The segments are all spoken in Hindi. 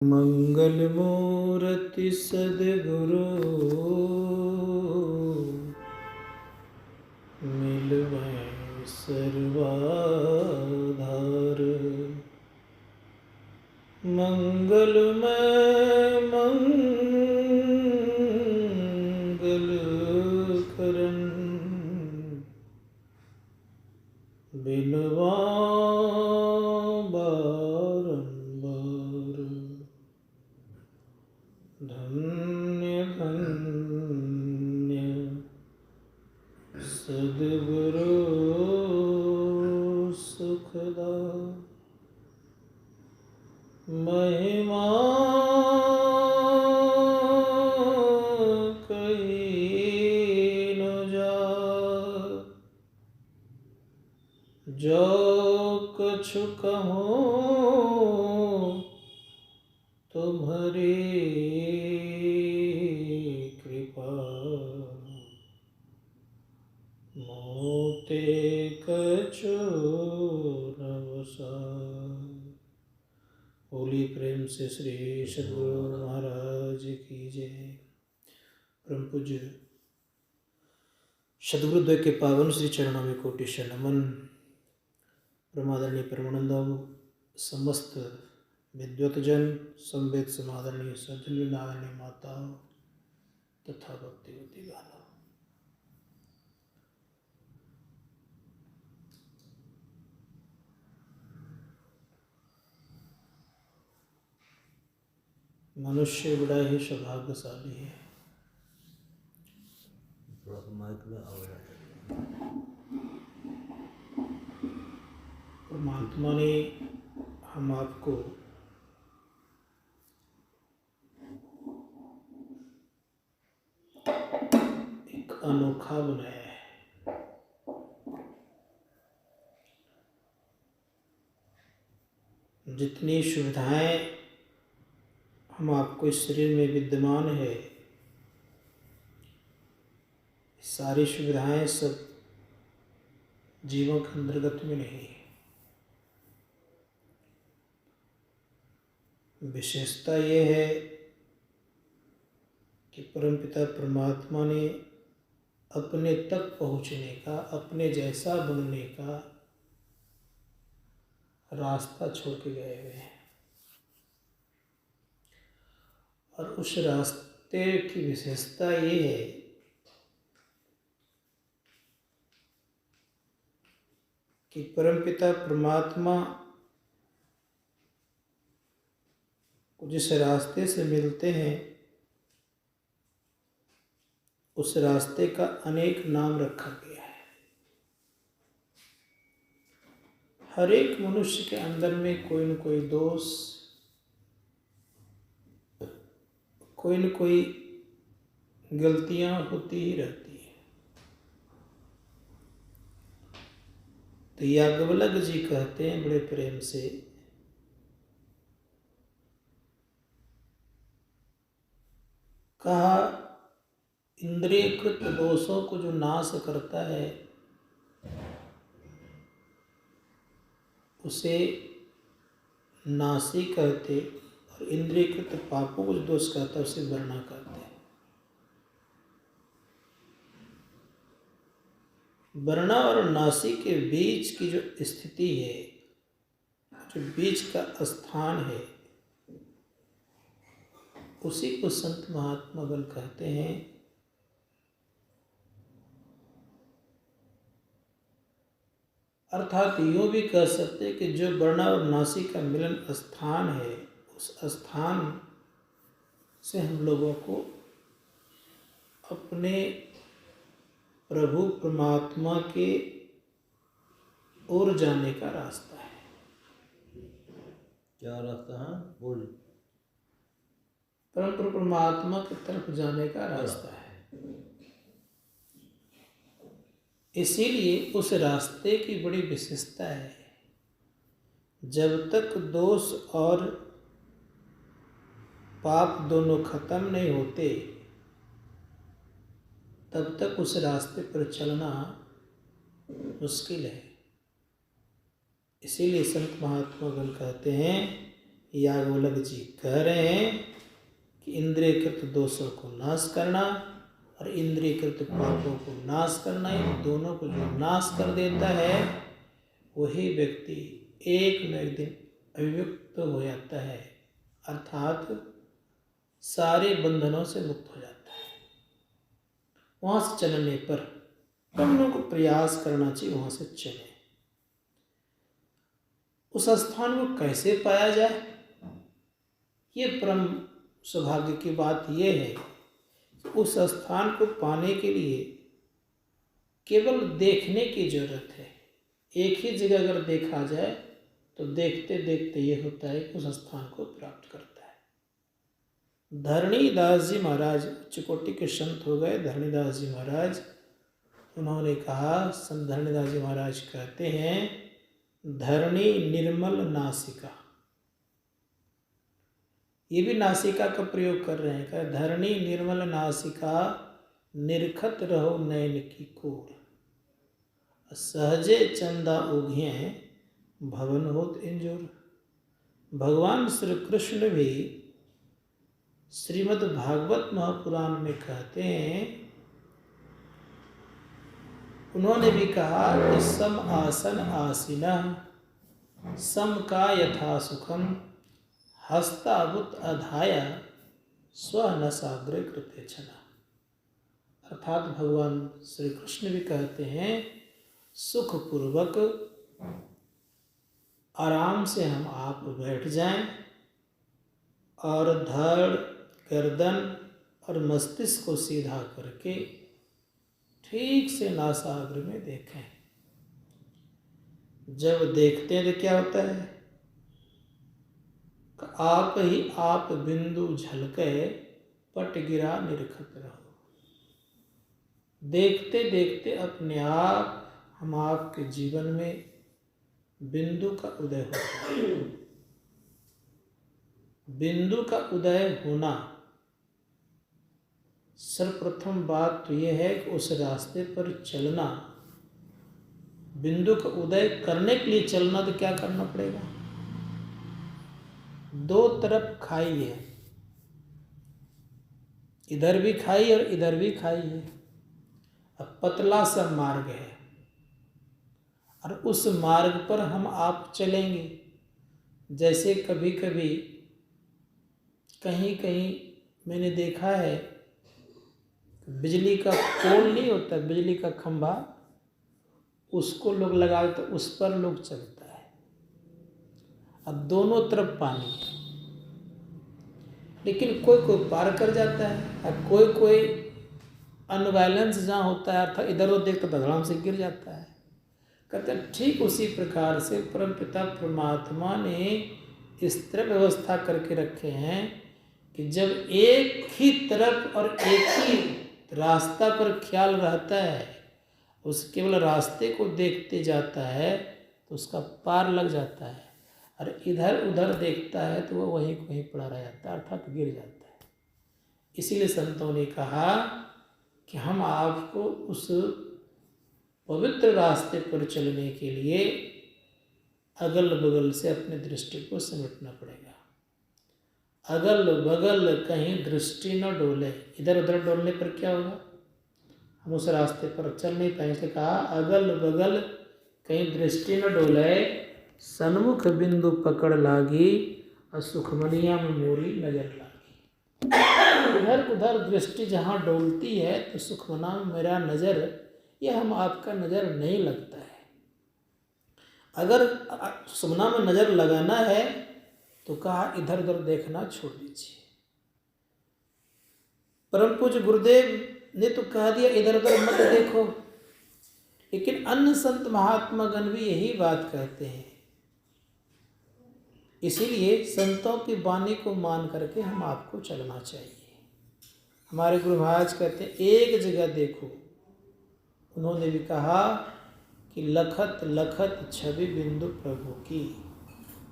मंगल मूर्ति सद्गुरु मिलवै सर्वाधार। मंगलमय मंगल करन बिनवा बारंबार। धन्य धन्य सद्गुरु सुखदा। महिमा कही न जाय, जो कछु कहूँ तुम्हारी कृपा। मोते कछु न बसाय। होली प्रेम से श्री सद्गुरु महाराज की जय। परम पूज्य सद्गुरुदेव के पावन श्री चरणों में कोटि नमन। परमादरणीय परमानंदम समस्त विद्वतजन, संवेद समादरणीय सज्जन नारायणी माता तथा भक्तिवती गाना। मनुष्य बड़ा ही सौभाग्यशाली है। परमात्मा ने हम आपको एक अनोखा बनाया है। जितनी सुविधाएं हम आपको इस शरीर में विद्यमान है, सारी सुविधाएं सब जीवों के अंतर्गत में नहीं है। विशेषता ये है कि परमपिता परमात्मा ने अपने तक पहुँचने का, अपने जैसा बनने का रास्ता छोड़ के गए हुए हैं। और उस रास्ते की विशेषता ये है कि परमपिता परमात्मा को जिस रास्ते से मिलते हैं, उस रास्ते का अनेक नाम रखा गया है। हर एक मनुष्य के अंदर में कोई न कोई दोष, कोई न कोई गलतियां होती ही रहती है। तो याज्ञवल्क्य जी कहते हैं बड़े प्रेम से, कहा इंद्रियकृत दोषों को जो नाश करता है उसे नासी कहते, और इंद्रियकृत पापों को जो दोष कहता है उसे वर्णा कहते हैं। वर्णा और नासी के बीच की जो स्थिति है, जो बीच का स्थान है, उसी को संत महात्मागण कहते हैं अर्थात यूँ भी कह सकते हैं कि जो वर्णा और नासी का मिलन स्थान है, उस स्थान से हम लोगों को अपने प्रभु परमात्मा के ओर जाने का रास्ता है। क्या रास्ता है? बोल। परम परमात्मा की तरफ जाने का रास्ता है। इसीलिए उस रास्ते की बड़ी विशेषता है। जब तक दोष और पाप दोनों खत्म नहीं होते, तब तक उस रास्ते पर चलना मुश्किल है। इसीलिए संत महात्मागण कहते हैं याज्ञवल्क्य जी कह रहे हैं कि इंद्रियकृत दोषों को नाश करना और इंद्रियकृत पापों को नाश करना, इन दोनों को जो नाश कर देता है वही व्यक्ति एक न एक दिन अविमुक्त हो जाता है, अर्थात सारे बंधनों से मुक्त हो जाता है। वहाँ से चलने पर हम लोगों को प्रयास करना चाहिए वहाँ से चले। उस स्थान को कैसे पाया जाए, ये परम सौभाग्य की बात ये है कि उस स्थान को पाने के लिए केवल देखने की जरूरत है। एक ही जगह अगर देखा जाए तो देखते देखते ये होता है कि उस स्थान को प्राप्त करता है। धरणीदास जी महाराज उच्च कोटि के संत हो गए। धरणीदास जी महाराज, उन्होंने कहा, संत धरणीदास जी महाराज कहते हैं, धरणी निर्मल नासिका। ये भी नासिका का प्रयोग कर रहे हैं। कहा धरणी निर्मल नासिका, निरखत रहो नयन की कोर, सहजे चंदा उघिए भवन होत इंजोर। भगवान श्री कृष्ण भी श्रीमद् भागवत महापुराण में कहते हैं, उन्होंने भी कहा कि सम आसन आसीना सम का यथा सुखम हस्तावुत अधाया स्वनसाग्रे कृते छना। अर्थात भगवान श्री कृष्ण भी कहते हैं, सुखपूर्वक आराम से हम आप बैठ जाएं और धड़, गर्दन और मस्तिष्क को सीधा करके ठीक से नासाग्र में देखें। जब देखते हैं तो क्या होता है, आप ही आप बिंदु झलके पट गिरा निरखत रहो। देखते देखते अपने आप हम आपके जीवन में बिंदु का उदय होता है। बिंदु का उदय होना, सर्वप्रथम बात तो यह है कि उस रास्ते पर चलना, बिंदु का उदय करने के लिए चलना तो क्या करना पड़ेगा, दो तरफ खाई है, इधर भी खाई और इधर भी खाई है। अब पतला सा मार्ग है और उस मार्ग पर हम आप चलेंगे। जैसे कभी कभी कहीं कहीं मैंने देखा है, बिजली का पोल नहीं होता, बिजली का खंभा, उसको लोग लगा तो उस पर लोग चलता है। अब दोनों तरफ पानी है, लेकिन कोई कोई पार कर जाता है और कोई कोई अनबैलेंस जहाँ होता है, अर्थात इधर उधर देखता तो धड़ाम से गिर जाता है। कहते हैं ठीक उसी प्रकार से परमपिता परमात्मा ने इस तरह व्यवस्था करके रखे हैं कि जब एक ही तरफ और एक ही रास्ता पर ख्याल रहता है, उस केवल रास्ते को देखते जाता है तो उसका पार लग जाता है, और इधर उधर देखता है तो वह वहीं वहीं पड़ा रह जाता है, अर्थात गिर जाता है। इसीलिए संतों ने कहा कि हम आपको उस पवित्र रास्ते पर चलने के लिए अगल बगल से अपनी दृष्टि को समेटना पड़ेगा। अगल बगल कहीं दृष्टि न डोले। इधर उधर डोलने पर क्या होगा, हम उस रास्ते पर चल नहीं पाएंगे। कहा अगल बगल कहीं दृष्टि न डोले, सन्मुख बिंदु पकड़ लागी, और सुखमनिया में मोरी नजर लागी। इधर उधर दृष्टि जहाँ डोलती है तो सुखमना में मेरा नज़र, यह हम आपका नज़र नहीं लगता है। अगर सुखमना में नज़र लगाना है तो कहा इधर उधर देखना छोड़ दीजिए। परम पूज्य गुरुदेव ने तो कह दिया इधर उधर मत देखो, लेकिन अन्य संत महात्मा गण भी यही बात कहते हैं। इसीलिए संतों की वाणी को मान करके हम आपको चलना चाहिए। हमारे गुरु महाराज कहते हैं एक जगह देखो। उन्होंने भी कहा कि लखत लखत छवि बिंदु प्रभु की,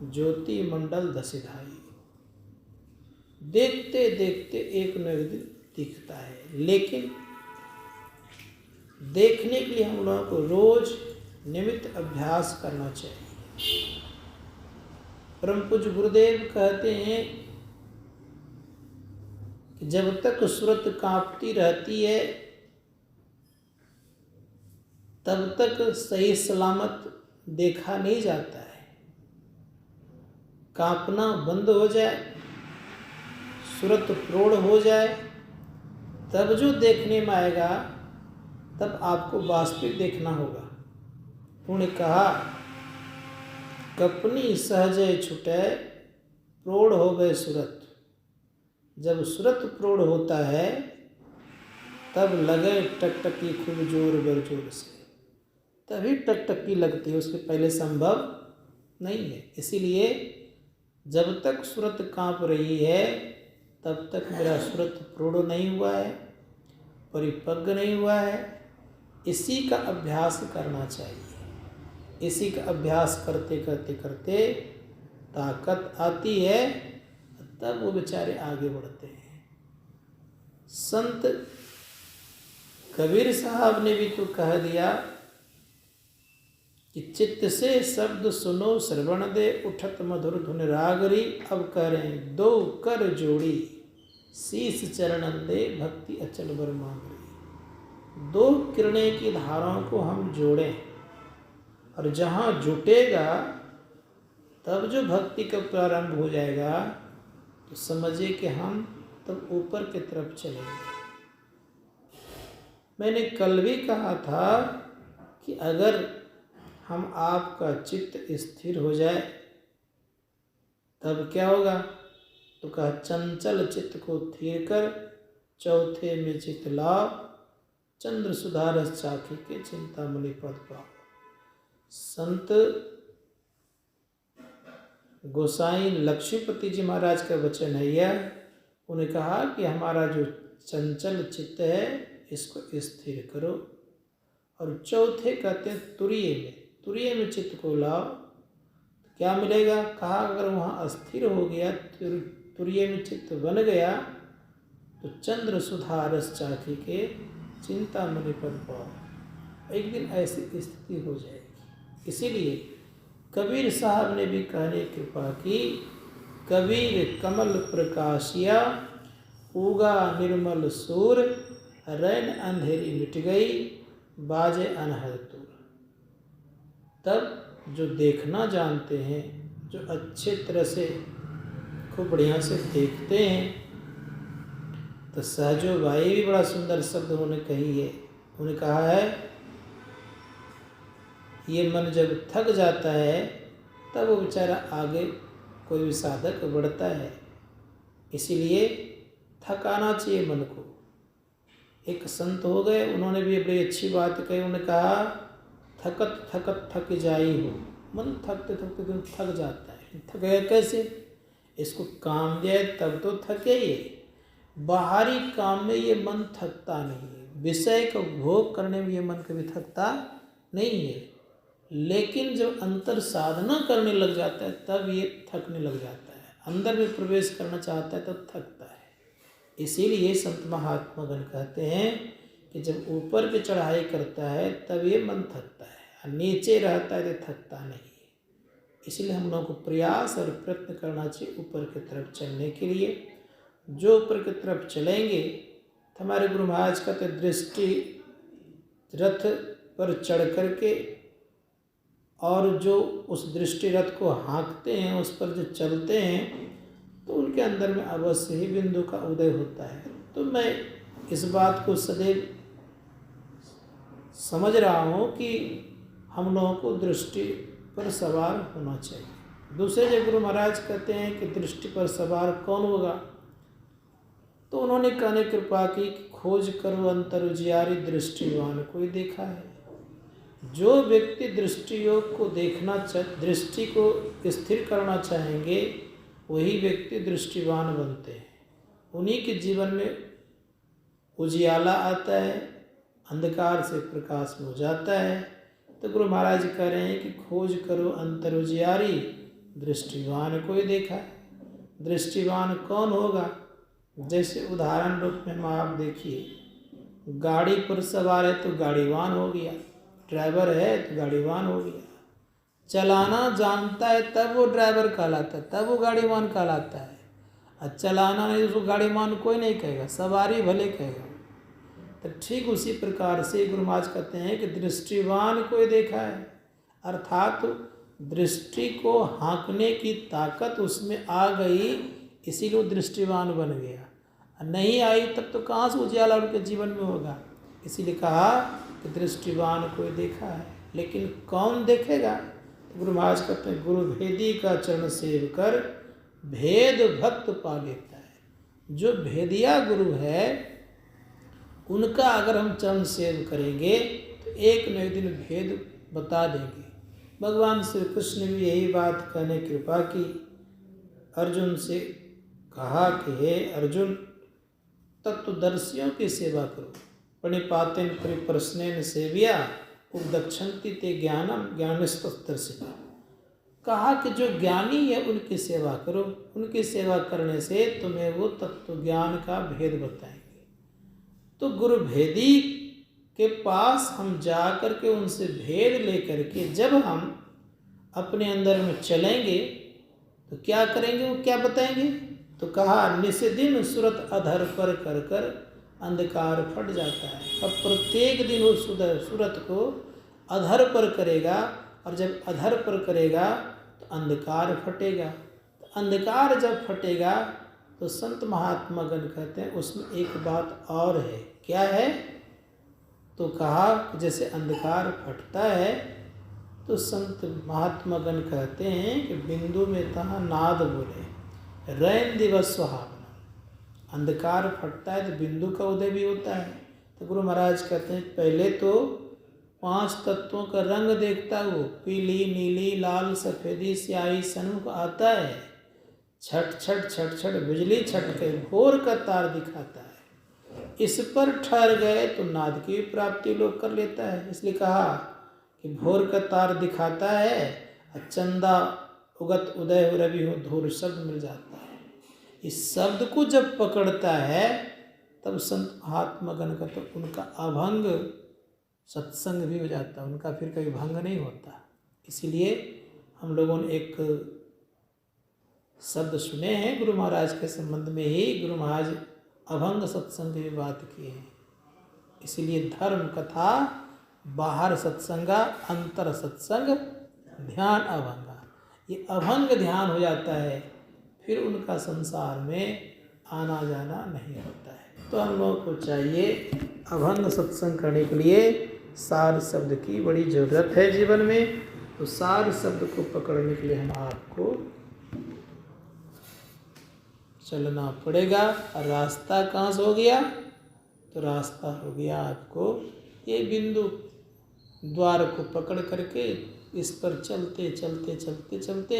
ज्योति मंडल दसिधाई। देखते देखते एक न एक दिन दिखता है, लेकिन देखने के लिए हम लोगों को रोज नियमित अभ्यास करना चाहिए। परम पूज्य गुरुदेव कहते हैं कि जब तक सूरत कांपती रहती है तब तक सही सलामत देखा नहीं जाता है। कांपना बंद हो जाए, सूरत प्रौढ़ हो जाए, तब जो देखने में आएगा तब आपको वास्तविक देखना होगा। उन्होंने कहा कपनी सहजय छुटे प्रौढ़ हो गए सूरत। जब सूरत प्रौढ़ होता है तब लगे टकटकी खूब जोर बरजोर से, तभी टकटकी लगती है, उसके पहले संभव नहीं है। इसीलिए जब तक सूरत कांप रही है तब तक मेरा सूरत प्रौढ़ नहीं हुआ है, परिपक्व नहीं हुआ है। इसी का अभ्यास करना चाहिए। इसी का अभ्यास करते करते करते ताकत आती है, तब वो बेचारे आगे बढ़ते हैं। संत कबीर साहब ने भी तो कह दिया कि चित्त से शब्द सुनो श्रवण दे, उठत मधुर धुन रागरी। अब करें दो कर जोड़ी, शीस चरणन दे भक्ति अचल बर मांगरी। दो किरणें की धाराओं को हम जोड़ें और जहाँ जुटेगा तब जो भक्ति का प्रारंभ हो जाएगा तो समझिए कि हम तब ऊपर की तरफ चलेंगे। मैंने कल भी कहा था कि अगर हम आपका चित्त स्थिर हो जाए तब क्या होगा, तो कहा चंचल चित्त को थीर कर चौथे में चित्त लाओ, चंद्र सुधारस चाखी के चिंतामणि पद पाओ। संत गोसाई लक्ष्मीपति जी महाराज का वचन है यह। उन्हें कहा कि हमारा जो चंचल चित्त है इसको स्थिर करो, और चौथे कहते हैं तुरीय में चित्त को लाओ। क्या मिलेगा, कहा अगर वहाँ अस्थिर हो गया, तुरीय में चित्त बन गया तो चंद्र सुधा रस चाखी के चिंतामणि पद पाओ। एक दिन ऐसी स्थिति हो जाएगी। इसीलिए कबीर साहब ने भी कहने कृपा की, कबीर कमल प्रकाशिया उगा निर्मल सूर, रैन अंधेरी मिट गई बाजे अनहद तूर। तब जो देखना जानते हैं, जो अच्छे तरह से खूब बढ़िया से देखते हैं, तो सहजो भाई भी बड़ा सुंदर शब्द उन्होंने कही है। उन्होंने कहा है ये मन जब थक जाता है तब वो बेचारा आगे कोई भी साधक बढ़ता है। इसीलिए थकाना चाहिए मन को। एक संत हो गए, उन्होंने भी बड़ी अच्छी बात कही। उन्होंने कहा थकत थकत थक जाई हो। मन थकते थकते तो थक जाता है। थकेगा कैसे, इसको काम दिया तब तो थके ये। बाहरी काम में ये मन थकता नहीं है, विषय का भोग करने में ये मन कभी थकता नहीं है। लेकिन जब अंतर साधना करने लग जाता है तब ये थकने लग जाता है। अंदर में प्रवेश करना चाहता है तब थकता है। इसीलिए संत महात्मा गण कहते हैं कि जब ऊपर की चढ़ाई करता है तब ये मन थकता है, और नीचे रहता है तो थकता नहीं है। इसलिए हम लोगों को प्रयास और प्रयत्न करना चाहिए ऊपर की तरफ चलने के लिए। जो ऊपर की तरफ चलेंगे तो हमारे गुरु महाराज का तो दृष्टि रथ पर चढ़ करके, और जो उस दृष्टि रथ को हाँकते हैं, उस पर जो चलते हैं, तो उनके अंदर में अवश्य ही बिंदु का उदय होता है। तो मैं इस बात को सदैव समझ रहा हूँ कि हम लोगों को दृष्टि पर सवार होना चाहिए। दूसरे जब गुरु महाराज कहते हैं कि दृष्टि पर सवार कौन होगा, तो उन्होंने कहने कृपा की कि खोज करो अंतर उजियारी, दृष्टिवान कोई देखा है। जो व्यक्ति दृष्टि योग को देखना दृष्टि को स्थिर करना चाहेंगे, वही व्यक्ति दृष्टिवान बनते हैं। उन्हीं के जीवन में उजियाला आता है, अंधकार से प्रकाश में हो जाता है। तो गुरु महाराज कह रहे हैं कि खोज करो अंतर उजियारी, दृष्टिवान कोई देखा है। दृष्टिवान कौन होगा, जैसे उदाहरण रूप में आप देखिए, गाड़ी पर सवार है तो गाड़ीवान हो गया, ड्राइवर है तो गाड़ीवान हो गया। चलाना जानता है तब वो ड्राइवर कहलाता है, तब वो गाड़ीमान कहलाता है। और चलाना नहीं तो उसको गाड़ीमान कोई नहीं कहेगा, सवारी भले कहेगा। तो ठीक उसी प्रकार से गुरु महाराज कहते हैं कि दृष्टिवान कोई देखा है, अर्थात दृष्टि को हाँकने की ताकत उसमें आ गई, इसीलिए वो दृष्टिवान बन गया। नहीं आई तब तो कहाँ से उजाला उनके जीवन में होगा। इसीलिए कहा कि दृष्टिवान कोई देखा है, लेकिन कौन देखेगा? तो गुरु महाराज कहते हैं गुरु भेदी का चरण सेव कर भेद भक्त पा लेता है। जो भेदिया गुरु है उनका अगर हम चरण सेव करेंगे तो एक न एक दिन भेद बता देंगे। भगवान श्री कृष्ण ने भी यही बात कहने की कृपा की, अर्जुन से कहा कि हे अर्जुन, तत्वदर्शियों की सेवा करो, प्रणिपातेन परिप्रश्नेन सेविया उपदक्षन्ति ते ज्ञानम ज्ञानस्तदर्शिना। कहा कि जो ज्ञानी है उनकी सेवा करो, उनकी सेवा करने से तुम्हें वो तत्व ज्ञान का भेद बताएंगे। तो गुरु भेदी के पास हम जा कर के उनसे भेद लेकर के जब हम अपने अंदर में चलेंगे तो क्या करेंगे, वो क्या बताएंगे? तो कहा निस्दिन सुरत अधर पर कर कर अंधकार फट जाता है। अब प्रत्येक दिन वो सूरत को अधर पर करेगा, और जब अधर पर करेगा तो अंधकार फटेगा। तो अंधकार जब फटेगा तो संत महात्मा गण कहते हैं उसमें एक बात और है। क्या है? तो कहा कि जैसे अंधकार फटता है तो संत महात्मा गण कहते हैं कि बिंदु में तहाँ नाद बोले, रैन दिवस सुहावना। अंधकार फटता है तो बिंदु का उदय भी होता है। तो गुरु महाराज कहते हैं पहले तो 5 तत्वों का रंग देखता हो, पीली नीली लाल सफ़ेदी स्याही सन्मुख आता है, छट छट छट छट बिजली छटके भोर का तार दिखाता है। इस पर ठहर गए तो नाद की प्राप्ति लोग कर लेता है। इसलिए कहा कि भोर का तार दिखाता है, चंदा उगत उदय हो रवि हो धूर शब्द मिल जाता है। इस शब्द को जब पकड़ता है तब संत महात्मा गण का तो उनका अभंग सत्संग भी हो जाता है, उनका फिर कभी भंग नहीं होता। इसीलिए हम लोगों ने एक शब्द सुने हैं गुरु महाराज के संबंध में ही, गुरु महाराज अभंग सत्संग की बात की है। इसीलिए धर्म कथा बाहर सत्संगा अंतर सत्संग ध्यान अभंगा। ये अभंग ध्यान हो जाता है, फिर उनका संसार में आना जाना नहीं होता है। तो हम लोगों को चाहिए अभंग सत्संग करने के लिए सार शब्द की बड़ी ज़रूरत है जीवन में। तो सार शब्द को पकड़ने के लिए हम आपको चलना पड़ेगा। और रास्ता कहाँ से हो गया? तो रास्ता हो गया आपको ये बिंदु द्वार को पकड़ करके इस पर चलते चलते चलते चलते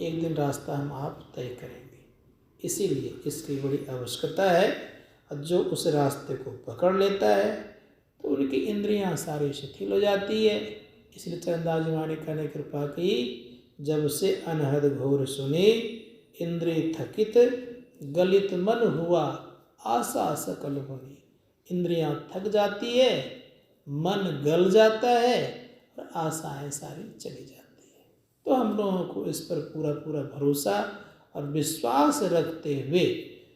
एक दिन रास्ता हम आप तय करेंगे। इसीलिए इसकी बड़ी आवश्यकता है। और जो उस रास्ते को पकड़ लेता है तो उनकी इंद्रियां सारी शिथिल हो जाती है। इसलिए चरणदास जी ने कहने कृपा की, जब से अनहद घोर सुनी इंद्रिय थकित गलित मन हुआ आशा सकल होनी। इंद्रियां थक जाती है, मन गल जाता है और आशाएं सारी चली जाती है। तो हम लोगों को इस पर पूरा पूरा भरोसा और विश्वास रखते हुए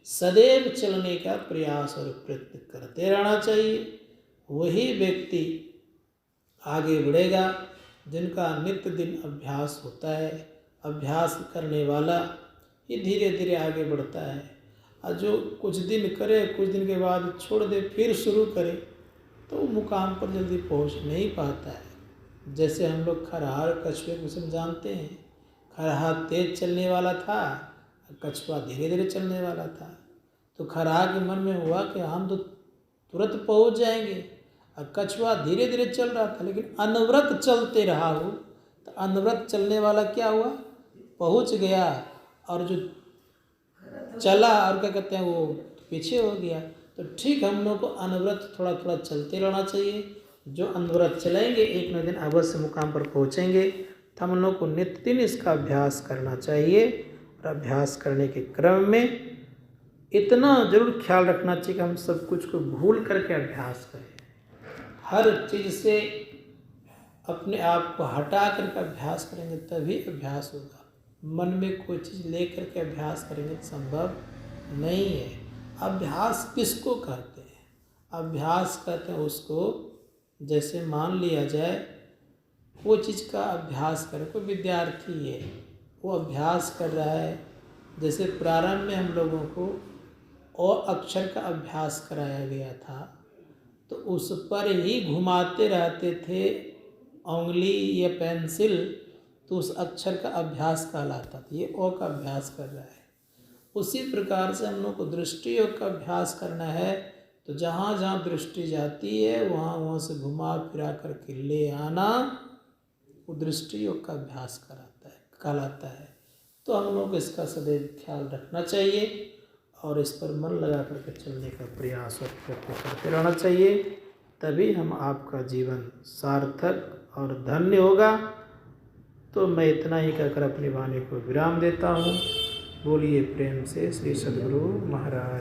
सदैव चलने का प्रयास और प्रयत्न करते रहना चाहिए। वही व्यक्ति आगे बढ़ेगा जिनका नित्य दिन अभ्यास होता है। अभ्यास करने वाला ये धीरे धीरे आगे बढ़ता है। और जो कुछ दिन करे, कुछ दिन के बाद छोड़ दे, फिर शुरू करे, तो मुकाम पर जल्दी पहुंच नहीं पाता है। जैसे हम लोग खरहार कछुए को सब जानते हैं। खरहा तेज चलने वाला था, कछुआ धीरे धीरे चलने वाला था। तो खरहा के मन में हुआ कि हम तो तुरंत पहुंच जाएंगे, और कछुआ धीरे धीरे चल रहा था, लेकिन अनवरत चलते रहा वो। तो अनवरत चलने वाला क्या हुआ? पहुंच गया, और जो चला और क्या कहते हैं वो पीछे हो गया। तो ठीक हम लोग को अनवरत थोड़ा थोड़ा चलते रहना चाहिए। जो अनवरत चलेंगे एक न दिन अवश्य मुकाम पर पहुंचेंगे। तो हम लोग को नित्य दिन इसका अभ्यास करना चाहिए। और अभ्यास करने के क्रम में इतना जरूर ख्याल रखना चाहिए कि हम सब कुछ को भूल करके अभ्यास करें। हर चीज़ से अपने आप को हटा करके अभ्यास करेंगे तभी अभ्यास होगा। मन में कोई चीज़ ले करके अभ्यास करेंगे तो संभव नहीं है। अभ्यास किसको कहते हैं? अभ्यास कहते हैं उसको, जैसे मान लिया जाए वो चीज़ का अभ्यास करे, कोई विद्यार्थी है वो अभ्यास कर रहा है, जैसे प्रारंभ में हम लोगों को और अक्षर का अभ्यास कराया गया था तो उस पर ही घुमाते रहते थे उंगली या पेंसिल, तो उस अक्षर का अभ्यास कहलाता था। ये ओ का अभ्यास कर रहा है। उसी प्रकार से हम लोग को दृष्टि योग का अभ्यास करना है तो जहाँ जहाँ दृष्टि जाती है वहाँ वहाँ से घुमा फिरा करके ले आना, वो दृष्टि योग का अभ्यास कहलाता है। तो हम लोग को इसका सदैव ख्याल रखना चाहिए और इस पर मन लगा करके चलने का प्रयास और प्रयत्न करते रहना चाहिए, तभी हम आपका जीवन सार्थक और धन्य होगा। तो मैं इतना ही कहकर अपनी वाणी को विराम देता हूँ। बोलिए प्रेम से श्री सद्गुरु महाराज।